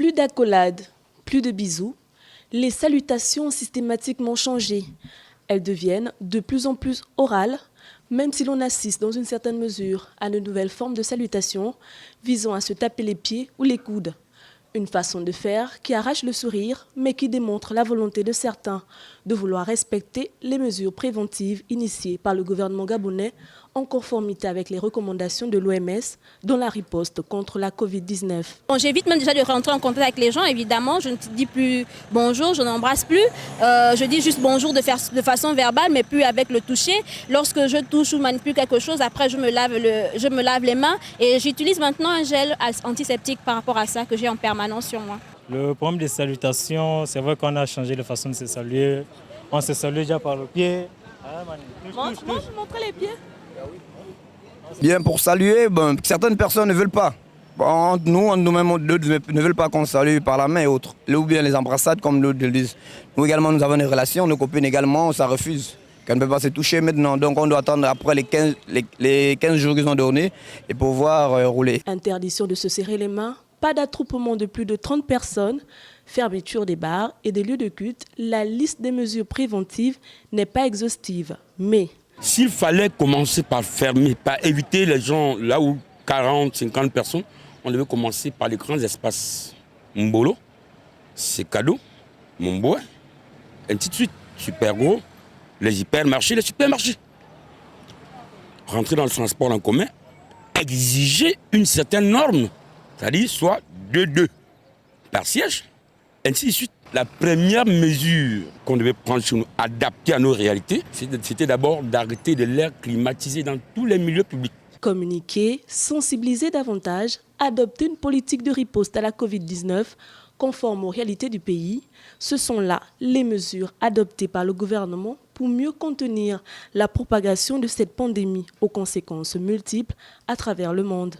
Plus d'accolades, plus de bisous, les salutations ont systématiquement changé. Elles deviennent de plus en plus orales, même si l'on assiste dans une certaine mesure à de nouvelles formes de salutations visant à se taper les pieds ou les coudes. Une façon de faire qui arrache le sourire, mais qui démontre la volonté de certains de vouloir respecter les mesures préventives initiées par le gouvernement gabonais en conformité avec les recommandations de l'OMS dans la riposte contre la Covid-19. Bon, j'évite même déjà de rentrer en contact avec les gens, évidemment. Je ne dis plus bonjour, je n'embrasse plus. Je dis juste bonjour de façon verbale, mais plus avec le toucher. Lorsque je touche ou manipule quelque chose, après je me lave les mains et j'utilise maintenant un gel antiseptique par rapport à ça que j'ai en permanence sur moi. Le problème des salutations, c'est vrai qu'on a changé de façon de se saluer. On se salue déjà par le pied. Montrez les pieds. Bien, pour saluer, certaines personnes ne veulent pas. Nous-mêmes, ne veulent pas qu'on salue par la main et autres. Ou bien les embrassades, comme l'autre le disent. Nous également, nous avons des relations, nos copines également, ça refuse. Qu'on ne peut pas se toucher maintenant. Donc on doit attendre après les 15 jours qu'ils ont donnés et pouvoir rouler. Interdiction de se serrer les mains, pas d'attroupement de plus de 30 personnes, fermeture des bars et des lieux de culte. La liste des mesures préventives n'est pas exhaustive, mais... S'il fallait commencer par fermer, par éviter les gens là où 40, 50 personnes, on devait commencer par les grands espaces. Mbolo, Sekado, Momboé, ainsi de suite. Super gros, les hypermarchés, les supermarchés. Rentrer dans le transport en commun, exiger une certaine norme, c'est-à-dire soit 2 par siège, ainsi de suite. La première mesure qu'on devait prendre sur nous, adaptée à nos réalités, c'était d'abord d'arrêter de l'air climatisé dans tous les milieux publics. Communiquer, sensibiliser davantage, adopter une politique de riposte à la Covid-19 conforme aux réalités du pays, ce sont là les mesures adoptées par le gouvernement pour mieux contenir la propagation de cette pandémie aux conséquences multiples à travers le monde.